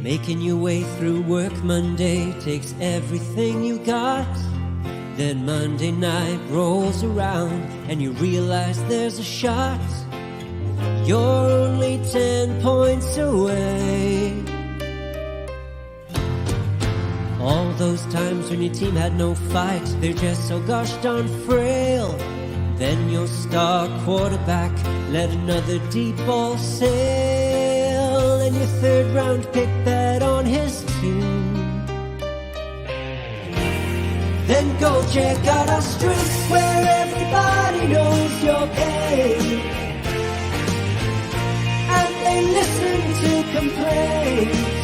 Making your way through work Monday takes everything you got. Then Monday night rolls around and you realize there's a shot. You're only 10 points away. All those times when your team had no fight, they're just so gosh darn frail. Then your star quarterback let another deep ball sail, and your third round pick bet on his team. Then go check out our streets where everybody knows your game, and they listen to complaints.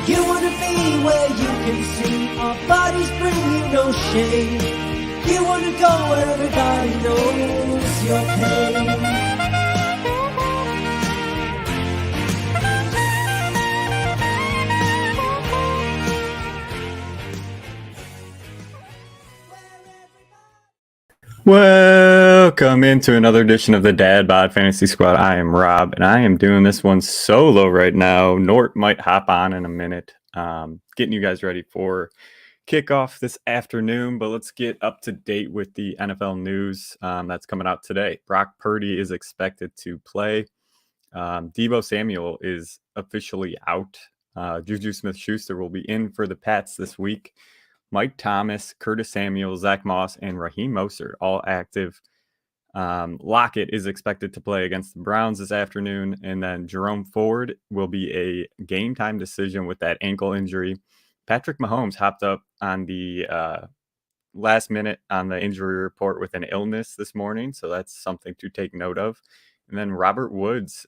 You wanna be where you can see our bodies bring you no shame. You wanna go where everybody knows your pain. Welcome into another edition of the Dad Bod Fantasy Squad. I am Rob, and I am doing this one solo right now. Nort might hop on in a minute, getting you guys ready for kickoff this afternoon, but let's get up to date with the NFL news that's coming out today. Brock Purdy is expected to play. Deebo Samuel is officially out. Juju Smith-Schuster will be in for the Pats this week. Mike Thomas, Curtis Samuel, Zach Moss, and Raheem Mostert all active. Lockett is expected to play against the Browns this afternoon, and then Jerome Ford will be a game time decision with that ankle injury. Patrick Mahomes hopped up on the last minute on the injury report with an illness this morning, so that's something to take note of. And then Robert Woods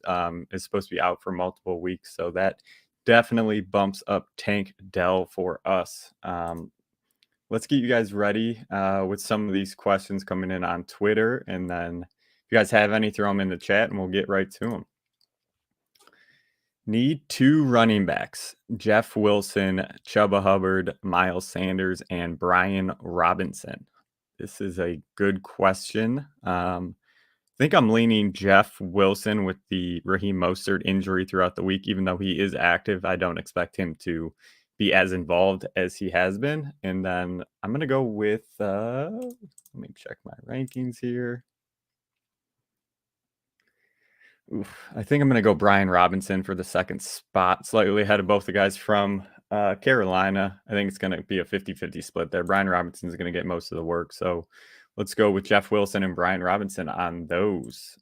is supposed to be out for multiple weeks, so that definitely bumps up Tank Dell for us. Let's get you guys ready with some of these questions coming in on Twitter. And then if you guys have any, throw them in the chat and we'll get right to them. Need 2 running backs: Jeff Wilson, Chuba Hubbard, Miles Sanders, and Brian Robinson. This is a good question. I think I'm leaning Jeff Wilson with the Raheem Mostert injury throughout the week. Even though he is active, I don't expect him to be as involved as he has been. And then I'm going to go with, let me check my rankings here. I think I'm going to go Brian Robinson for the second spot, slightly ahead of both the guys from Carolina. I think it's going to be a 50-50 split there. Brian Robinson is going to get most of the work. So let's go with Jeff Wilson and Brian Robinson on those.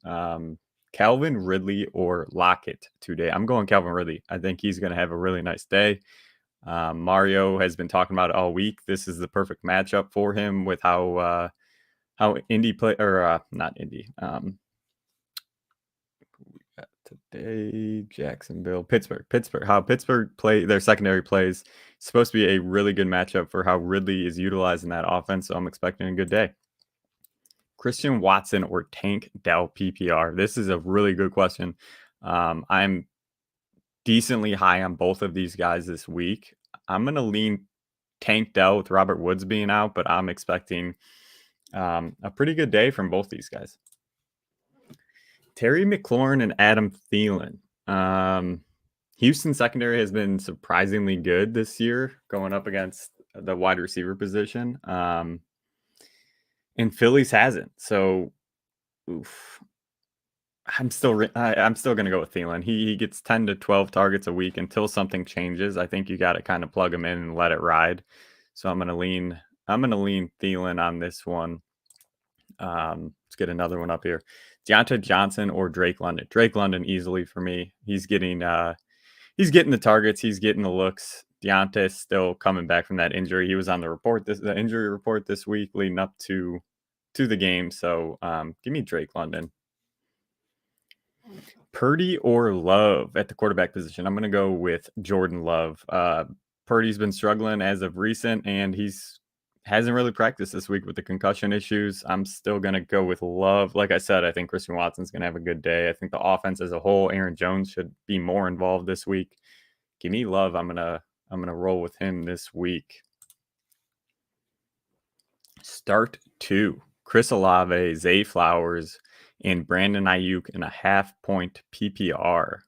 Calvin Ridley or Lockett today? I'm going Calvin Ridley. I think he's going to have a really nice day. Mario has been talking about it all week. This is the perfect matchup for him with how Indy play, or not Indy. Today, Jacksonville, Pittsburgh. How Pittsburgh play their secondary plays. It's supposed to be a really good matchup for how Ridley is utilizing that offense. So I'm expecting a good day. Christian Watson or Tank Dell PPR? This is a really good question. I'm decently high on both of these guys this week. I'm going to lean Tank Dell with Robert Woods being out, but I'm expecting a pretty good day from both these guys. Terry McLaurin and Adam Thielen. Houston secondary has been surprisingly good this year, going up against the wide receiver position. And Phillies hasn't. So, I'm still going to go with Thielen. He gets 10 to 12 targets a week until something changes. I think you got to kind of plug him in and let it ride. So I'm going to lean Thielen on this one. Let's get another one up here. Deontay Johnson or Drake London? Drake London easily for me. He's getting the targets. He's getting the looks. Deontay's still coming back from that injury. He was on the injury report this week leading up to the game. So give me Drake London. Purdy or Love at the quarterback position? I'm going to go with Jordan Love. Purdy's been struggling as of recent, and hasn't really practiced this week with the concussion issues. I'm still going to go with Love. Like I said, I think Christian Watson's going to have a good day. I think the offense as a whole, Aaron Jones should be more involved this week. Give me Love. I'm going to roll with him this week. Start 2. Chris Olave, Zay Flowers, and Brandon Ayuk in a half-point PPR.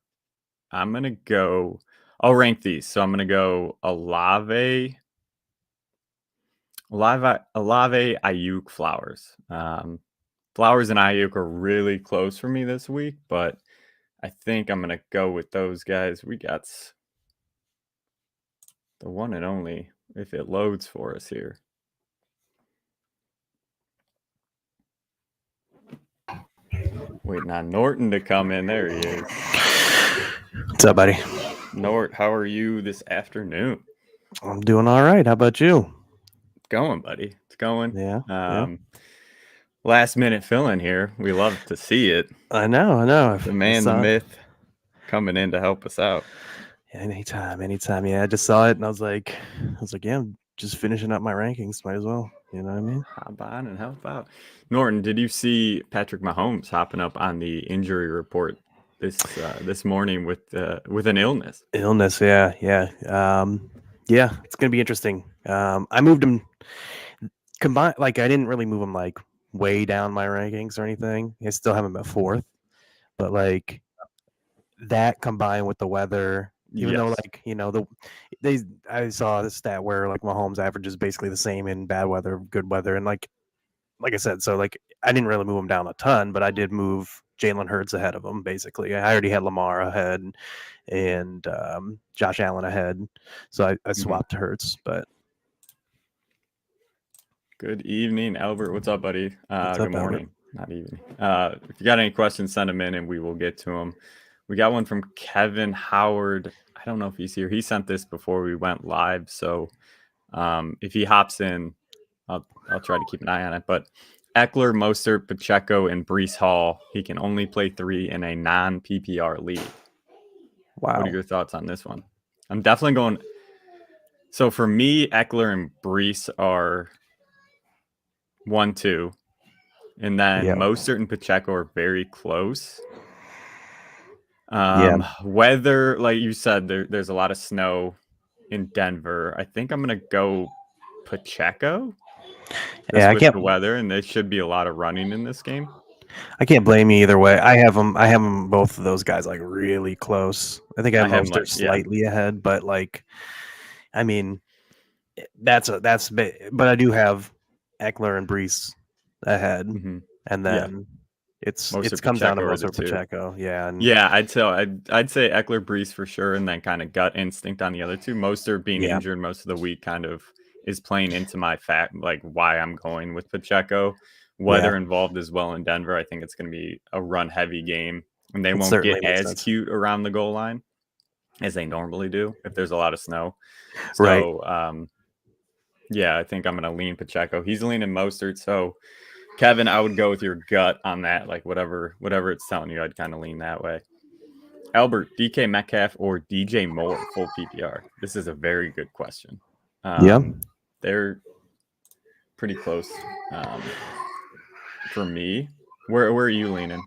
I'm going to go I'll rank these. So I'm going to go Olave, Ayuk, Flowers. Flowers and Ayuk are really close for me this week, but I think I'm going to go with those guys. We got the one and only, if it loads for us here. Waiting on Norton to come in. There he is. What's up, buddy? Nort, how are you this afternoon? I'm doing all right. How about you? It's going, buddy. It's going. Yeah. Last minute fill-in here. We love to see it. I know. The man, the myth, coming in to help us out. Anytime. Yeah, I just saw it and I was like, yeah, I'm just finishing up my rankings. Might as well. You know what I mean? Hop on and help out. Norton, did you see Patrick Mahomes hopping up on the injury report this morning with an illness? Yeah. Yeah, it's gonna be interesting. I moved him combined. Like, I didn't really move him like way down my rankings or anything. I still have him at 4th, but like that combined with the weather. Even though, like, you know, I saw this stat where like Mahomes averages basically the same in bad weather, good weather, and like I said, so like I didn't really move him down a ton, but I did move Jalen Hurts ahead of him. Basically, I already had Lamar ahead and Josh Allen ahead, so I swapped to Hurts. But good evening, Albert. What's up, buddy? Good morning, Albert? Not evening. If you got any questions, send them in, and we will get to them. We got one from Kevin Howard. I don't know if he's here. He sent this before we went live. So if he hops in, I'll try to keep an eye on it. But Eckler, Mostert, Pacheco, and Breece Hall, he can only play 3 in a non-PPR league. Wow. What are your thoughts on this one? I'm definitely going. So for me, Eckler and Breece are 1, 2. And then Mostert and Pacheco are very close. Weather, like you said, there's a lot of snow in Denver. I think I'm gonna go Pacheco. I can't. The weather, and there should be a lot of running in this game. I can't blame you either way. I have them both of those guys like really close. I think I have Mostert slightly ahead, but like, I mean, but I do have Eckler and Breece ahead, and then. It comes down to Mostert, Pacheco. I'd say Eckler, Breece for sure, and then kind of gut instinct on the other two. Mostert being injured most of the week kind of is playing into my fact, like why I'm going with Pacheco. Weather involved as well in Denver. I think it's going to be a run-heavy game, and they won't get as cute around the goal line as they normally do if there's a lot of snow. So, I think I'm going to lean Pacheco. He's leaning Mostert, so. Kevin, I would go with your gut on that. Like whatever it's telling you, I'd kind of lean that way. Albert, DK Metcalf or DJ Moore full PPR? This is a very good question. They're pretty close for me. Where are you leaning?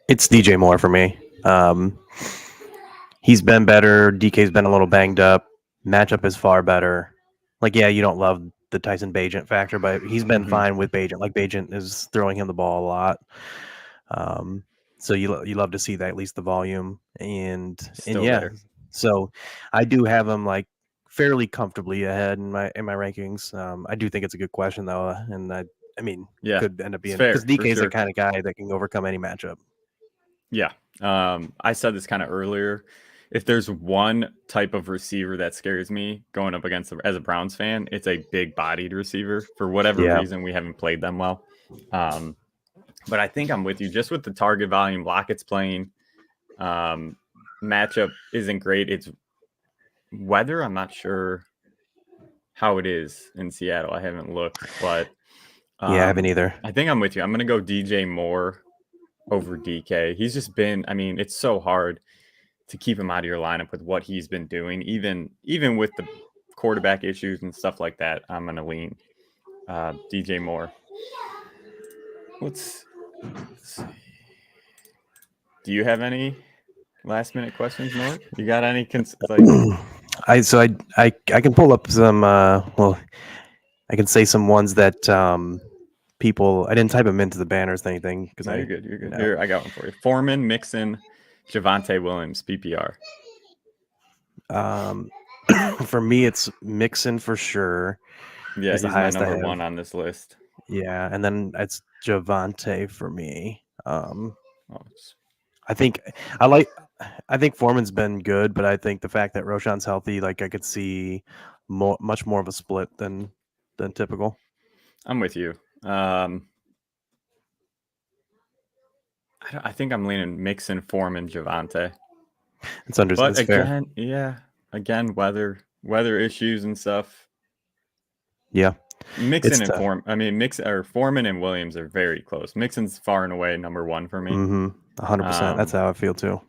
It's DJ Moore for me. He's been better. DK's been a little banged up. Matchup is far better. Like, you don't love the Tyson Bagent factor, but he's been fine with Bagent. Like, Bagent is throwing him the ball a lot. So you love to see that, at least the volume. So I do have him like fairly comfortably ahead in my rankings. I do think it's a good question though, and I mean, could end up being because DK is the kind of guy that can overcome any matchup. Yeah, I said this kind of earlier. If there's one type of receiver that scares me going up against as a Browns fan, it's a big-bodied receiver. For whatever reason, we haven't played them well. But I think I'm with you. Just with the target volume, Lockett's playing. Matchup isn't great. It's weather. I'm not sure how it is in Seattle. I haven't looked, but I haven't either. I think I'm with you. I'm going to go DJ Moore over DK. He's just been. I mean, it's so hard to keep him out of your lineup with what he's been doing, even with the quarterback issues and stuff like that. I'm going to lean DJ Moore. Let's see. Do you have any last minute questions, Nort? You got any? I can pull up some. I can say some ones that people. I didn't type them into the banners or anything because you're good. You're good. No. Here, I got one for you. Foreman, Mixon, Javonte Williams, PPR. For me, it's Mixon for sure. Yeah, Is the he's my highest I number have. one on this list. Yeah, and then it's Javante for me. Oh, I think I think Foreman's been good, but I think the fact that Roshan's healthy, like I could see much more of a split than typical. I'm with you. I think I'm leaning Mixon, Foreman, Javante. But It's fair. again, yeah, again, weather issues and stuff. Yeah, Mixon and tough. Foreman and Williams are very close. Mixon's far and away number one for me. 100%. That's how I feel too.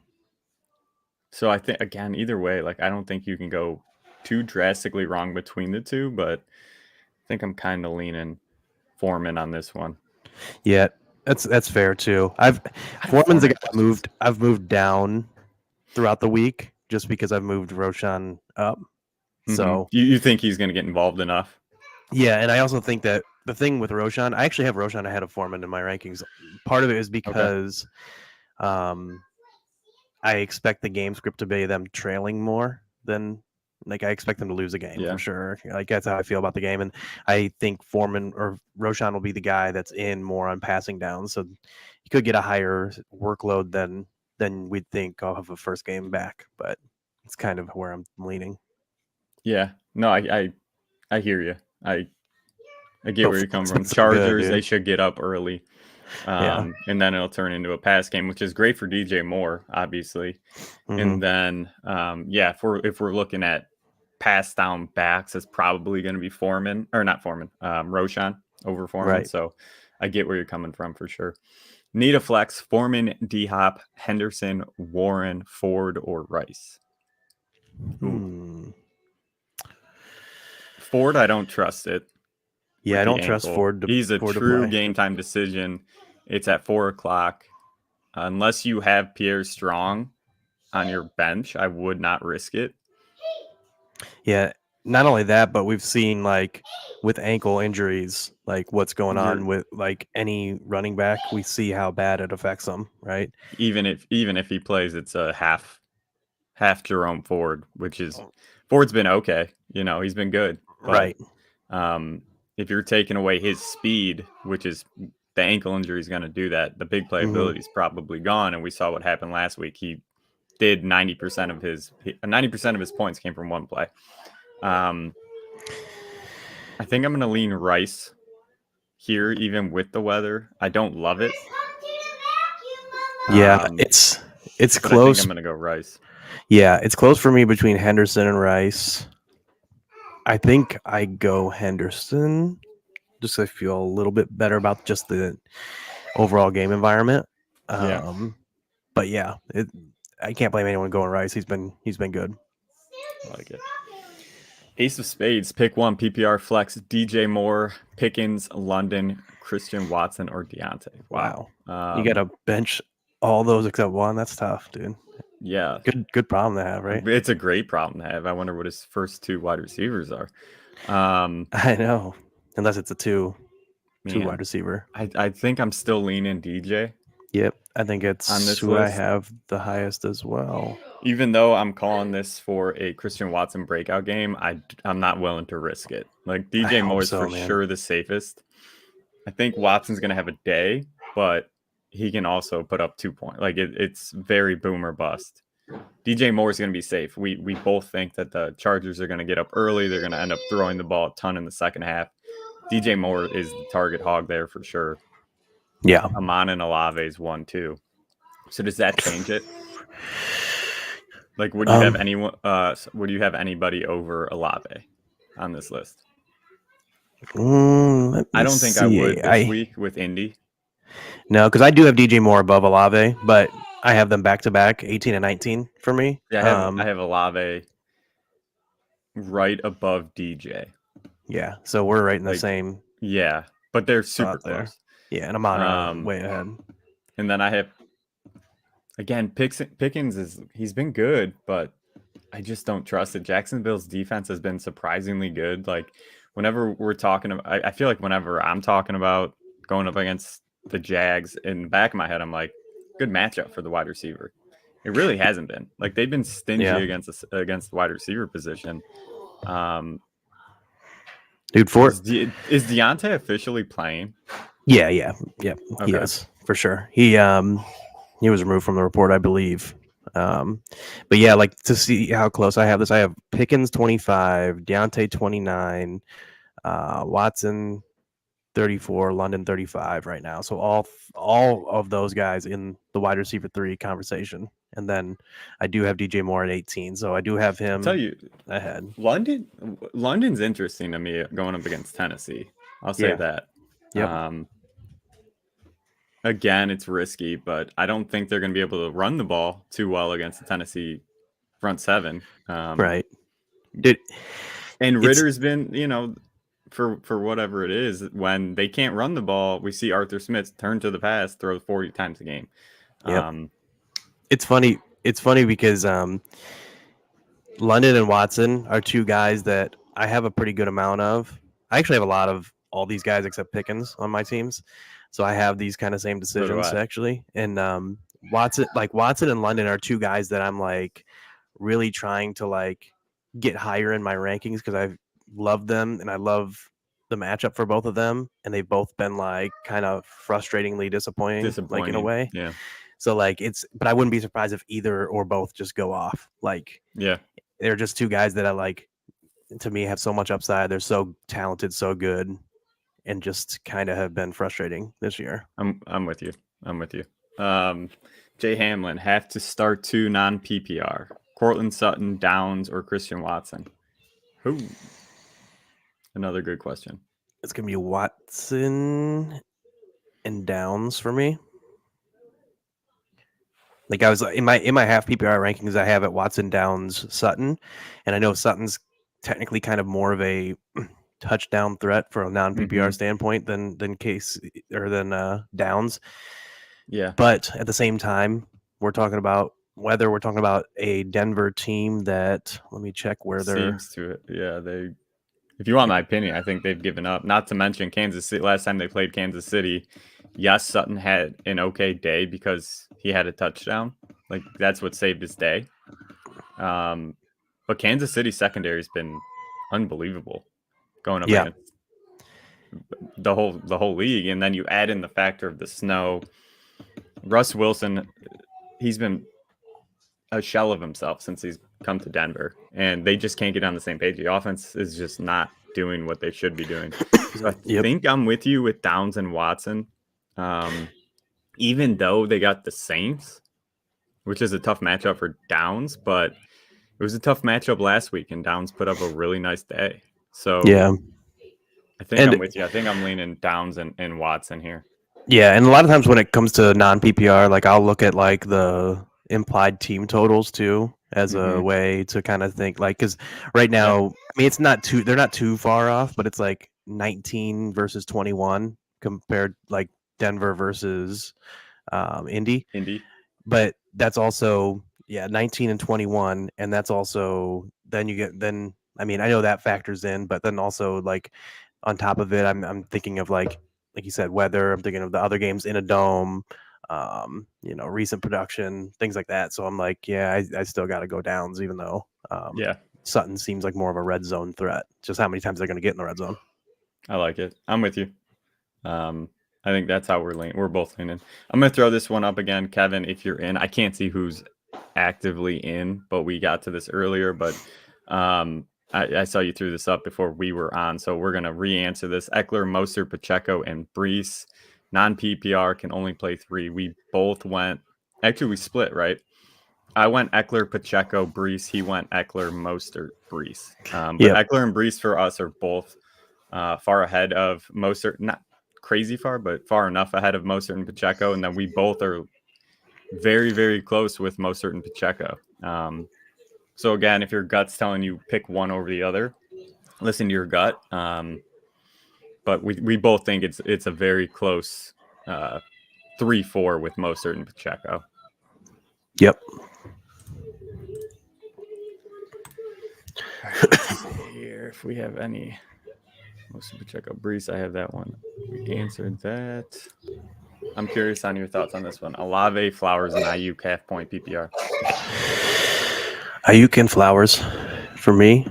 So I think again, either way, like I don't think you can go too drastically wrong between the two, but I think I'm kind of leaning Foreman on this one. Yeah, that's fair too. Foreman's a guy I've moved down throughout the week just because I've moved Roshan up. So you think he's going to get involved enough? Yeah, and I also think that the thing with Roshan, I actually have Roshan ahead of Foreman in my rankings. Part of it is because I expect the game script to be them trailing more than I expect them to lose a game for sure. Like that's how I feel about the game, and I think Foreman or Roshan will be the guy that's in more on passing down, so he could get a higher workload than we'd think off of a first game back. But it's kind of where I'm leaning. Yeah, no, I hear you. I get where you come from. Chargers, they should get up early. And then it'll turn into a pass game, which is great for DJ Moore, obviously. And then, if we're looking at pass down backs, it's probably going to be Roshan over Foreman. Right. So I get where you're coming from for sure. Need a flex: Foreman, D-Hop, Henderson, Warren, Ford, or Rice. Ford, I don't trust it. Yeah, I don't trust Ford. He's a true game time decision. It's at 4:00. Unless you have Pierre Strong on your bench, I would not risk it. Yeah, not only that, but we've seen like with ankle injuries, like what's going on with like any running back. We see how bad it affects them, right? Even if he plays, it's a half Jerome Ford, which is Ford's been okay. He's been good, but, right? If you're taking away his speed, which is the ankle injury is going to do that, the big playability is probably gone. And we saw what happened last week. He did 90% of his points came from one play. I think I'm going to lean Rice here, even with the weather. I don't love it. Yeah, it's close. I think I'm going to go Rice. Yeah, it's close for me between Henderson and Rice. I think I go Henderson just so I feel a little bit better about just the overall game environment. But yeah, I can't blame anyone going Rice. He's been good. I like it. Ace of Spades, pick one. PPR flex: DJ Moore, Pickens, London, Christian Watson, or Deontay. Wow. You got to bench all those except one. That's tough, dude. Yeah. Good problem to have, right? It's a great problem to have. I wonder what his first two wide receivers are. I know. Unless it's a two wide receiver. I think I'm still leaning DJ. Yep. I think it's on this who list. I have the highest as well. Even though I'm calling this for a Christian Watson breakout game, I'm not willing to risk it. Like DJ Moore is sure the safest. I think Watson's going to have a day, but he can also put up 2 points. Like it's very boom or bust. DJ Moore is going to be safe. We both think that the Chargers are going to get up early. They're going to end up throwing the ball a ton in the second half. DJ Moore is the target hog there for sure. Yeah. Amon and Olave is 1-2. So does that change it? Like, would you have anyone? Would you have anybody over Olave on this list? I don't think I would this week with Indy. No, because I do have DJ Moore above Olave, but I have them back to back, 18 and 19 for me. Yeah, I have Olave right above DJ. Yeah, so we're right in the same. Yeah, but they're super close. Yeah, and I'm on way ahead. And then I have, again, Pickens he's been good, but I just don't trust it. Jacksonville's defense has been surprisingly good. Like whenever we're talking about, I feel like whenever I'm talking about going up against the Jags, in the back of my head, I'm like, good matchup for the wide receiver. It really hasn't been. Like they've been stingy Yeah. against the wide receiver position. Dude, Is Deontay officially playing? yeah, he Okay. is for sure. He was removed from the report, I believe. But yeah, like to see how close I have this. I have Pickens 25, Deontay 29, Watson 34, London 35 right now. So all of those guys in the wide receiver 3 conversation. And then I do have DJ Moore at 18. So I do have him I'll tell you ahead. London's interesting to me going up against Tennessee. I'll say that. Yep. Again, it's risky, but I don't think they're going to be able to run the ball too well against the Tennessee front seven. Right. Dude, and Ritter's been, for whatever it is, when they can't run the ball, we see Arthur Smith turn to the pass, throw 40 times a game. Yep. It's funny. It's funny because London and Watson are two guys that I have a pretty good amount of. I actually have a lot of all these guys except Pickens on my teams. So I have these kind of same decisions actually. And Watson and London are two guys that I'm like really trying to like get higher in my rankings because I love them and I love the matchup for both of them. And they've both been like kind of frustratingly disappointing, like in a way. Yeah. So like but I wouldn't be surprised if either or both just go off. Like, yeah, they're just two guys that I like, to me, have so much upside. They're so talented, so good, and just kind of have been frustrating this year. I'm with you. Jay Hamlin have to start 2 non-PPR. Cortland Sutton, Downs, or Christian Watson? Who? Another good question. It's gonna be Watson and Downs for me. Like I was in my half PPR rankings, I have it Watson, Downs, Sutton, and I know Sutton's technically kind of more of a touchdown threat for a non-PPR standpoint than Downs. Yeah, but at the same time, we're talking about a Denver team that, let me check where they're. Seems to it. Yeah, if you want my opinion, I think they've given up. Not to mention Kansas City. Last time they played Kansas City, yes, Sutton had an okay day because he had a touchdown. Like that's what saved his day. But Kansas City secondary has been unbelievable going up against the whole league, and then you add in the factor of the snow. Russ Wilson, he's been a shell of himself since he's come to Denver, and they just can't get on the same page. The offense is just not doing what they should be doing. So I think I'm with you with Downs and Watson. Even though they got the Saints, which is a tough matchup for Downs, but it was a tough matchup last week, and Downs put up a really nice day. So I think I'm with you. I think I'm leaning Downs and Watson here. Yeah, and a lot of times when it comes to non-PPR, like I'll look at like the implied team totals too as a way to kind of think, like, because right now, I mean, they're not too far off, but it's like 19 versus 21 compared, like Denver versus Indy. But that's also 19 and 21, and that's also I mean, I know that factors in, but then also like on top of it, I'm thinking of like you said, weather. I'm thinking of the other games in a dome, recent production, things like that. So I'm like, I still got to go Downs, even though Sutton seems like more of a red zone threat. Just how many times they're going to get in the red zone. I like it. I'm with you. I think that's how we're leaning. We're both leaning. I'm going to throw this one up again, Kevin, if you're in. I can't see who's actively in, but we got to this earlier. But I saw you threw this up before we were on, so we're going to re-answer this. Eckler, Mostert, Pacheco, and Brees. Non-PPR can only play 3. We both went – actually, we split, right? I went Eckler, Pacheco, Brees. He went Eckler, Mostert, Brees. But Eckler and Brees for us are both far ahead of Mostert. Not crazy far, but far enough ahead of Mostert and Pacheco. And then we both are very, very close with Mostert and Pacheco. So again, if your gut's telling you pick one over the other, listen to your gut. But we both think it's a very close 3-4 with Mostert and Pacheco. Yep. Let's see here if we have any. Mostert, Pacheco, Brees. I have that one. We answered that. I'm curious on your thoughts on this one. Olave, Flowers, and Ayuk half-point PPR. Ayuk and Flowers for me.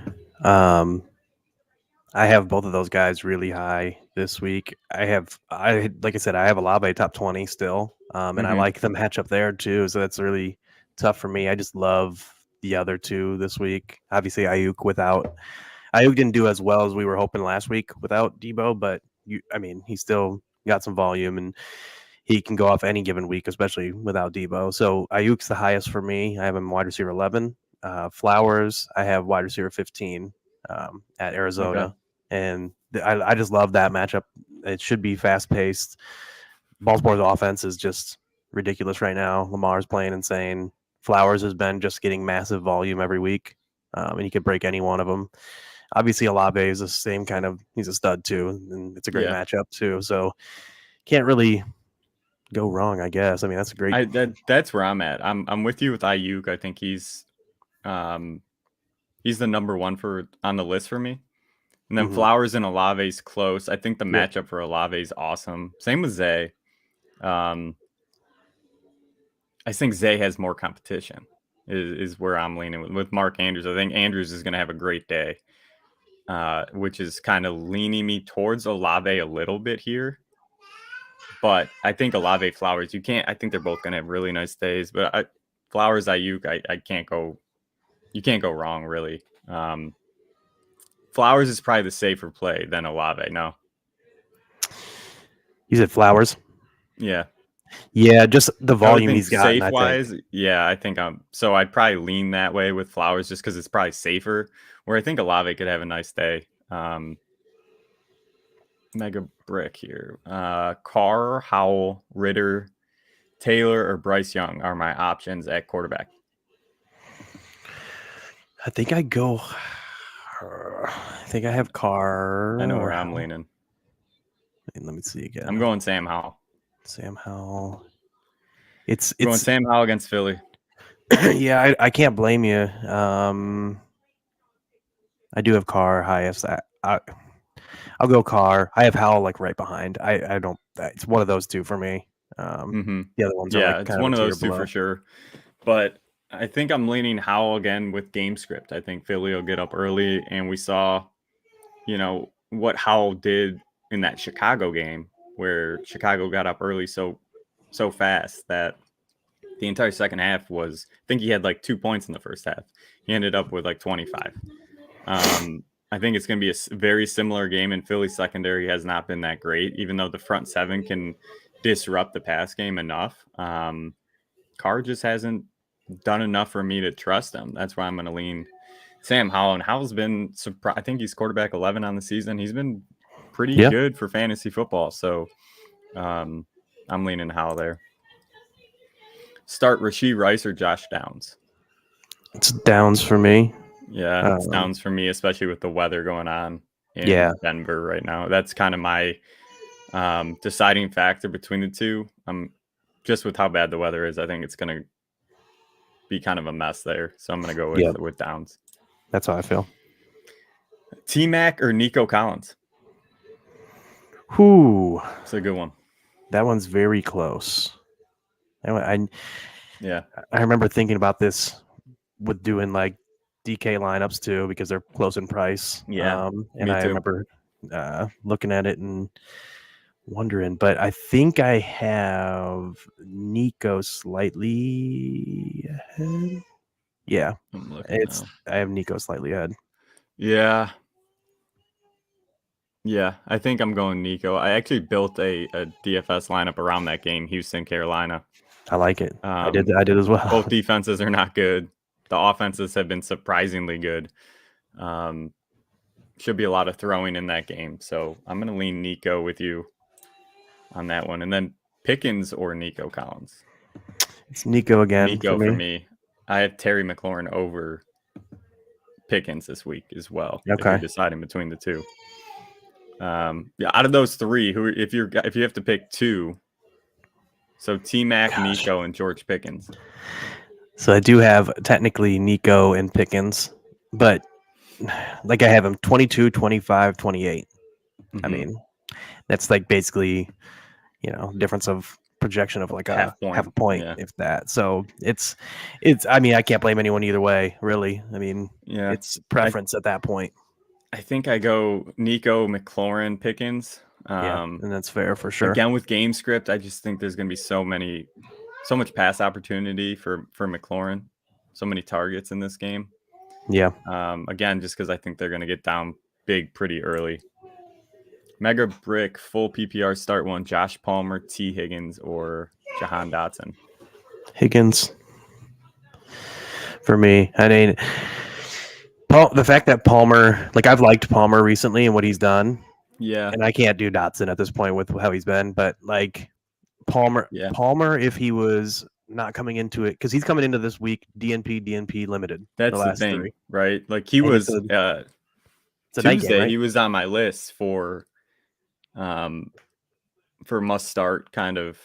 I have both of those guys really high this week. Like I said, I have Olave top 20 still, and I Mhm. like the matchup there too. So that's really tough for me. I just love the other two this week. Obviously, Ayuk didn't do as well as we were hoping last week without Debo, but he still got some volume and he can go off any given week, especially without Debo. So Ayuk's the highest for me. I have him wide receiver 11. Flowers, I have wide receiver 15 at Arizona. Okay. And I just love that matchup. It should be fast paced. Baltimore's offense is just ridiculous right now. Lamar's playing insane. Flowers has been just getting massive volume every week, and he could break any one of them. Obviously, Olave is the same kind of. He's a stud too, and it's a great Yeah. matchup too. So can't really go wrong, I guess. I mean, that's a great. That's where I'm at. I'm with you with Ayuk. I think he's the number one on the list for me. And then Mhm. Flowers and Olave's close. I think the Yep. matchup for Olave is awesome. Same with Zay. I think Zay has more competition. Is where I'm leaning with Mark Andrews. I think Andrews is going to have a great day, which is kind of leaning me towards Olave a little bit here. But I think Olave, Flowers, I think they're both going to have really nice days. But Flowers, Ayuk, I can't go. You can't go wrong, really. Flowers is probably the safer play than Olave. No. You said Flowers. Yeah. Yeah, just the volume think he's gotten. safe wise, yeah, I think so I'd probably lean that way with Flowers just because it's probably safer. Where I think Olave could have a nice day. Mega brick here. Carr, Howell, Ritter, Taylor, or Bryce Young are my options at quarterback. I think I have Carr. I know where I'm leaning. Let me see again. I'm going Sam Howell. Sam Howell. It's going Sam Howell against Philly. Yeah, I can't blame you. I do have Carr highest. I'll go Carr. I have Howell like right behind. I don't. It's one of those two for me. The other ones are like it's kind one of of those two for sure. But I think I'm leaning Howell again with game script. I think Philly will get up early, and we saw, what Howell did in that Chicago game where Chicago got up early so fast that the entire second half I think he had like 2 points in the first half. He ended up with like 25. I think it's going to be a very similar game, and Philly's secondary has not been that great, even though the front seven can disrupt the pass game enough. Carr just hasn't done enough for me to trust him. That's why I'm going to lean Sam Howell. And Howell's been surprised. I think he's quarterback 11 on the season. He's been pretty good for fantasy football. So I'm leaning Howell there. Start Rashee Rice or Josh Downs? It's Downs for me. Yeah, it's Downs for me, especially with the weather going on in Denver right now. That's kind of my deciding factor between the two. Just with how bad the weather is, I think it's going to be kind of a mess there. So I'm going to go with Downs. That's how I feel. T-Mac or Nico Collins? Whoo. It's a good one. That one's very close. I remember thinking about this with doing like DK lineups too, because they're close in price. Yeah. And I remember looking at it and wondering, but I think I have Nico slightly ahead. Yeah. I have Nico slightly ahead. Yeah. Yeah, I think I'm going Nico. I actually built a DFS lineup around that game, Houston, Carolina. I like it. I did as well. Both defenses are not good. The offenses have been surprisingly good. Should be a lot of throwing in that game. So I'm going to lean Nico with you on that one. And then Pickens or Nico Collins? It's Nico again. Nico for me. I have Terry McLaurin over Pickens this week as well. Okay. If you're deciding between the two. Out of those three, if you have to pick two, so T-Mac, Nico, and George Pickens. So I do have technically Nico and Pickens, but like I have him 22, 25, 28. Mm-hmm. I mean, that's like basically, difference of projection of like Half a point, point, yeah. if that. So it's. I mean, I can't blame anyone either way, really. I mean, Yeah. it's preference at that point. I think I go Nico, McLaurin, Pickens. And that's fair for sure. Again, with game script, I just think there's going to be so much pass opportunity for McLaurin, so many targets in this game. Yeah. Again, just because I think they're going to get down big pretty early. Mega Brick, full PPR start one, Josh Palmer, T. Higgins, or Jahan Dotson. Higgins. For me, I mean, the fact that Palmer, like I've liked Palmer recently and what he's done. Yeah. And I can't do Dotson at this point with how he's been, but like Palmer, if he was not coming into it, because he's coming into this week DNP limited. That's the thing, 3. Right? Like he was Tuesday, game, right? He was on my list for must start kind of,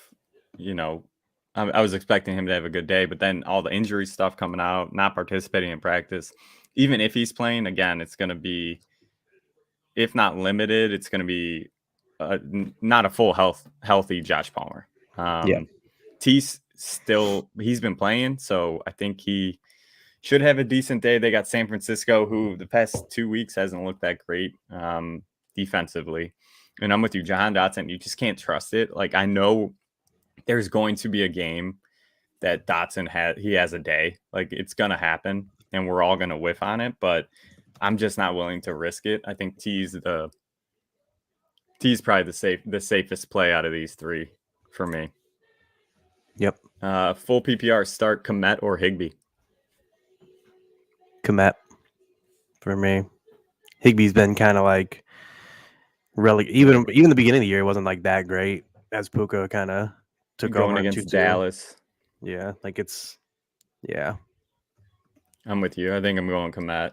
I was expecting him to have a good day, but then all the injury stuff coming out, not participating in practice, even if he's playing, again, it's going to be, if not limited, it's going to be not a full healthy Josh Palmer. T's still, he's been playing, so I think he should have a decent day. They got San Francisco, who the past 2 weeks hasn't looked that great defensively. And I'm with you, Jahan Dotson. You just can't trust it. Like, I know there's going to be a game that Dotson has a day. Like, it's going to happen, and we're all going to whiff on it. But I'm just not willing to risk it. I think T's probably the safest play out of these 3 for me. Yep. Full PPR start Kmet or Higbee. Kmet for me. Higbee's been kind of like really even the beginning of the year, it wasn't like that great as Puka kind of took going over against Dallas. Yeah, like it's I'm with you. I think I'm going Kmet.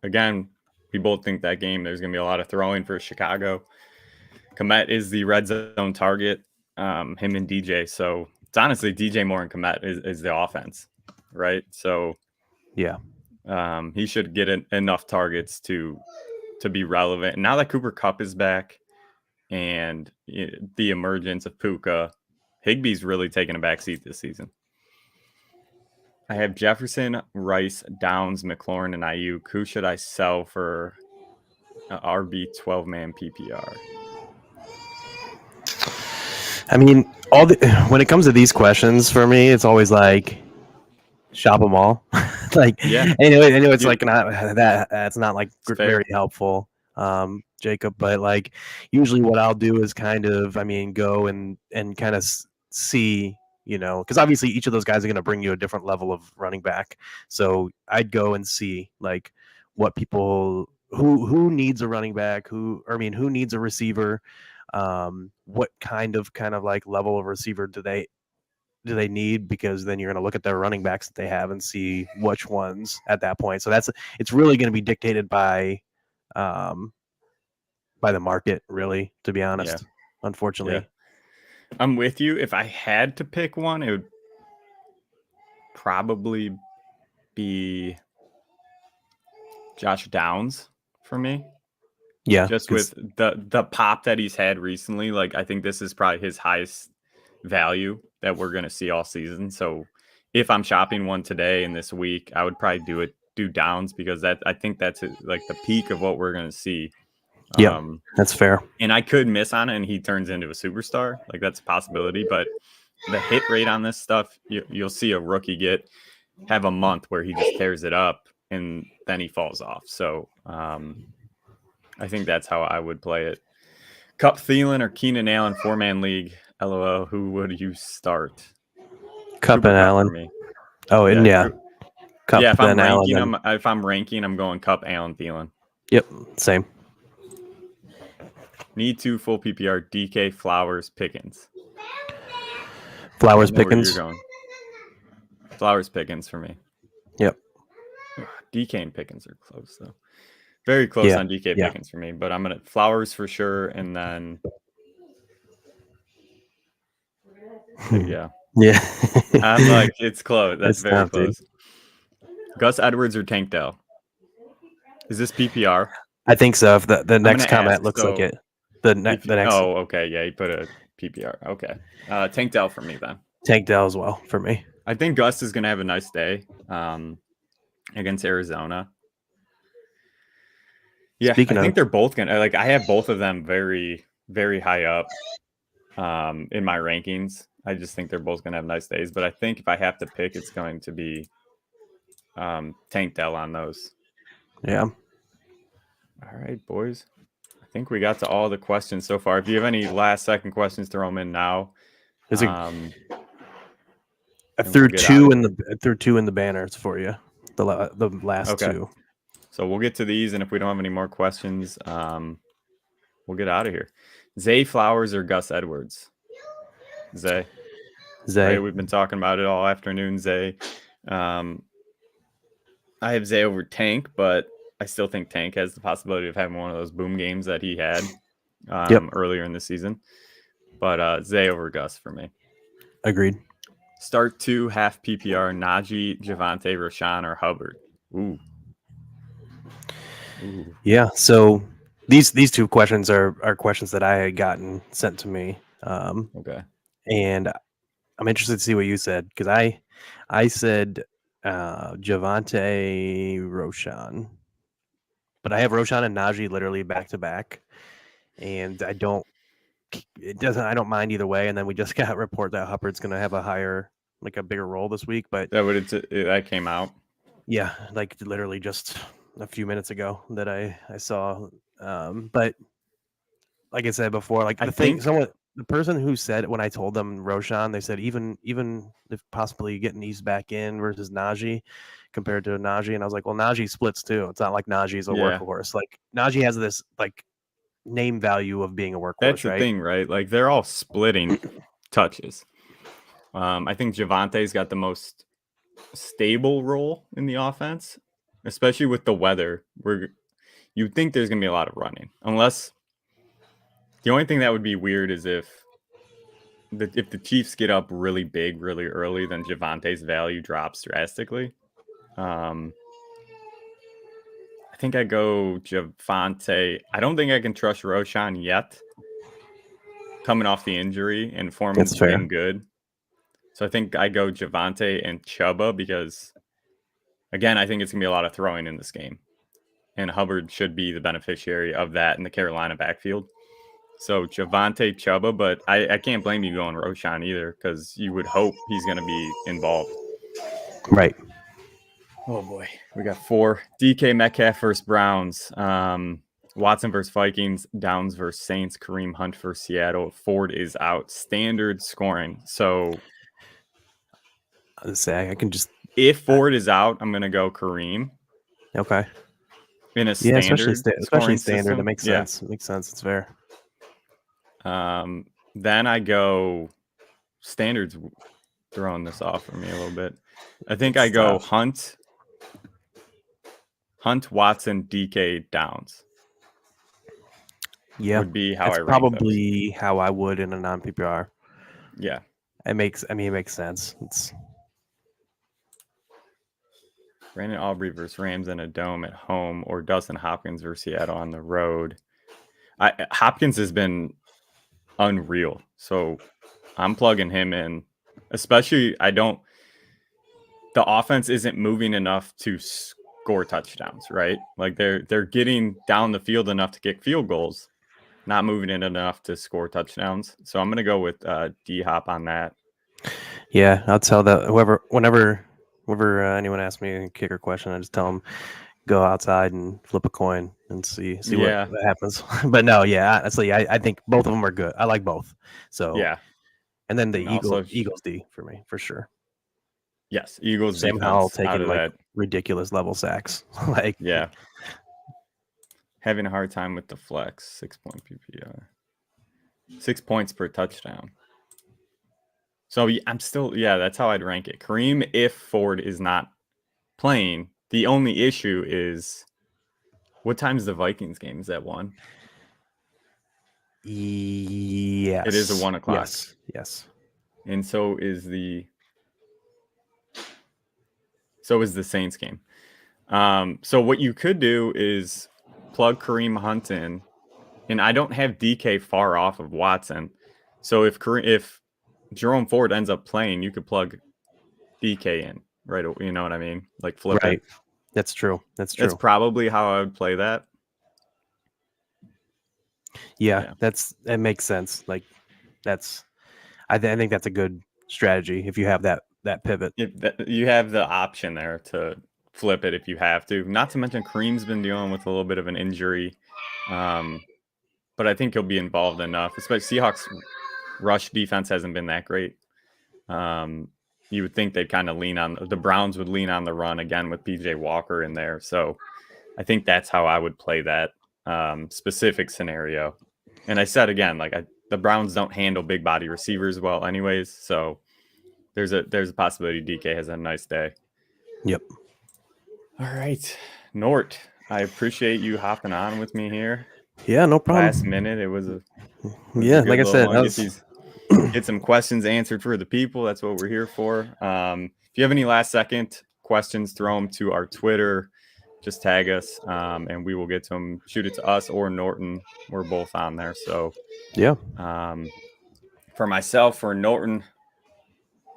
Again, we both think that game there's going to be a lot of throwing for Chicago. Kmet is the red zone target, him and DJ. So it's honestly DJ Moore and Kmet is the offense, right? So yeah, he should get enough targets to be relevant. And now that Cooper Kupp is back and the emergence of Puka, Higbee's really taken a backseat this season. I have Jefferson, Rice, Downs, McLaurin, and Ayuk. Who should I sell for RB 12-man PPR? I mean, when it comes to these questions for me, it's always like shop them all. Like, yeah. I know it's like not that's not like very helpful, Jacob. But like, usually what I'll do is kind of, go and kind of see. Because obviously each of those guys are going to bring you a different level of running back. So I'd go and see like what people who needs a running back, who needs a receiver, what kind of like level of receiver do they need, because then you're going to look at their running backs that they have and see which ones at that point. So it's really going to be dictated by the market, really, to be honest, unfortunately. Yeah. I'm with you. If I had to pick one, it would probably be Josh Downs for me. Yeah. Just with the pop that he's had recently, like I think this is probably his highest value that we're going to see all season. So if I'm shopping one today and this week, I would probably do Downs, because I think that's like the peak of what we're going to see. Yeah, that's fair. And I could miss on it and he turns into a superstar. Like, that's a possibility. But the hit rate on this stuff, you'll see a rookie have a month where he just tears it up and then he falls off. So I think that's how I would play it. Kupp, Thielen, or Keenan Allen, 4-man league. LOL. Who would you start? Kupp and Allen. Me. Oh, and Kupp. Yeah, if I'm ranking, I'm going Kupp, Allen, Thielen. Yep, same. Need to full PPR, DK, Flowers, Pickens. Flowers, Pickens. You're going. Flowers, Pickens for me. Yep. DK and Pickens are close, though. Very close on DK Pickens for me, but I'm going to Flowers for sure, and then yeah. I'm like, it's close. That's very close. Dude. Gus Edwards or Tank Dell? Is this PPR? I think so. If the next comment looks like it. The next. Oh, okay. Yeah, he put a PPR. Okay. Tank Dell for me then. Tank Dell as well for me. I think Gus is going to have a nice day against Arizona. Yeah, Speaking I think of, they're both going to, like, I have both of them very, very high up in my rankings. I just think they're both going to have nice days. But I think if I have to pick, it's going to be Tank Dell on those. yeah. All right, boys. I think we got to all the questions so far. If you have any last second questions, throw them in now. I and threw we'll get two out in the banners for you. The last Okay. two. So we'll get to these, and if we don't have any more questions, we'll get out of here. Zay Flowers or Gus Edwards? Zay. Zay. Right? We've been talking about it all afternoon, Zay. I have Zay over Tank, but I still think Tank has the possibility of having one of those boom games that he had earlier in the season. But Zay over Gus for me. Agreed. Start 2, half PPR, Najee, Javonte, Rashawn, or Hubbard. Ooh. Yeah. So these two questions are questions that I had gotten sent to me. Okay. And I'm interested to see what you said, because I said Javonte, Roshan, but I have Roshan and Najee literally back to back, and I don't mind either way. And then we just got a report that Hubbard's going to have a bigger role this week, but that came out. Yeah, like literally just a few minutes ago that I saw. But like I said before, like the person who said, when I told them Roshan, they said even if possibly getting these back in versus Najee compared to Najee, and I was like, well, Najee splits too. It's not like Najee's a workhorse. Like Najee has this like name value of being a workhorse. That's the right? thing, right? Like they're all splitting touches. I think Javonte's got the most stable role in the offense, especially with the weather. You'd think there's gonna be a lot of running, unless the only thing that would be weird is if the Chiefs get up really big, really early, then Javonte's value drops drastically. I think I go Javonte. I don't think I can trust Roshan yet, coming off the injury, and Foreman's been good. So I think I go Javonte and Chuba because, again, I think it's going to be a lot of throwing in this game. And Hubbard should be the beneficiary of that in the Carolina backfield. So Javonte, Chuba, but I can't blame you going Roshan either, because you would hope he's going to be involved. Right. Oh, boy. We got 4. DK Metcalf versus Browns. Watson versus Vikings. Downs versus Saints. Kareem Hunt versus Seattle. Ford is out. Standard scoring. So I can just... If Ford is out, I'm going to go Kareem. Okay. In a standard, especially standard, system. It makes sense. It makes sense. It's fair. Then I go standards, throwing this off for me a little bit. I think I go Hunt, Watson, DK, Downs. Yeah, would be how I rank probably those. How I would in a non PPR. Yeah, it makes sense. It's Brandon Aubrey versus Rams in a dome at home, or Dustin Hopkins versus Seattle on the road. Hopkins has been unreal, so I'm plugging him in. Especially, the offense isn't moving enough to score touchdowns, right? Like they're getting down the field enough to kick field goals, not moving it enough to score touchdowns. So I'm gonna go with D-Hop on that. Yeah, I'll tell that whenever anyone asks me a kicker question, I just tell them go outside and flip a coin and see what happens. But no, honestly, I think both of them are good. I like both. So yeah, and then the Eagles D for me for sure. Yes, Eagles Sam Howell taking ridiculous level sacks. Having a hard time with the flex 6 point PPR, 6 points per touchdown. So I'm still, that's how I'd rank it. Kareem, if Ford is not playing, the only issue is what time is the Vikings game? Is that 1? Yes. It is a 1 o'clock. Yes. And so is the Saints game. So what you could do is plug Kareem Hunt in, and I don't have DK far off of Watson. So if Jerome Ford ends up playing, you could plug DK in, right? You know what I mean? Like flip Right. it. That's true. That's true. That's probably how I would play that. Yeah. That makes sense. Like I think that's a good strategy if you have that pivot. You have the option there to flip it if you have to. Not to mention Kareem's been dealing with a little bit of an injury, but I think he'll be involved enough. Especially Seahawks rush defense hasn't been that great. You would think they'd kind of the Browns would lean on the run again with PJ Walker in there. So I think that's how I would play that specific scenario. And I said again, like the Browns don't handle big body receivers well anyways. So there's a possibility DK has a nice day. Yep. All right. Nort, I appreciate you hopping on with me here. Yeah, no problem. Last minute. It was like I said, get some questions answered for the people. That's what we're here for. If you have any last second questions, throw them to our Twitter. Just tag us, and we will get to them. Shoot it to us or Norton. We're both on there. So, yeah. For myself, for Norton,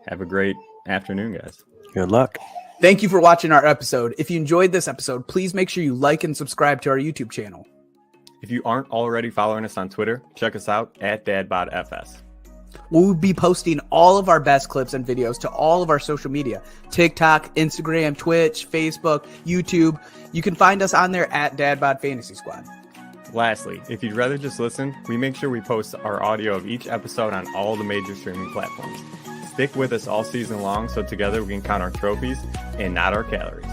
have a great afternoon, guys. Good luck. Thank you for watching our episode. If you enjoyed this episode, please make sure you like and subscribe to our YouTube channel. If you aren't already following us on Twitter, check us out at DadBodFS. We'll be posting all of our best clips and videos to all of our social media: TikTok, Instagram, Twitch, Facebook, YouTube. You can find us on there at DadBod Fantasy Squad. Lastly, if you'd rather just listen, we make sure we post our audio of each episode on all the major streaming platforms. Stick with us all season long so together we can count our trophies and not our calories.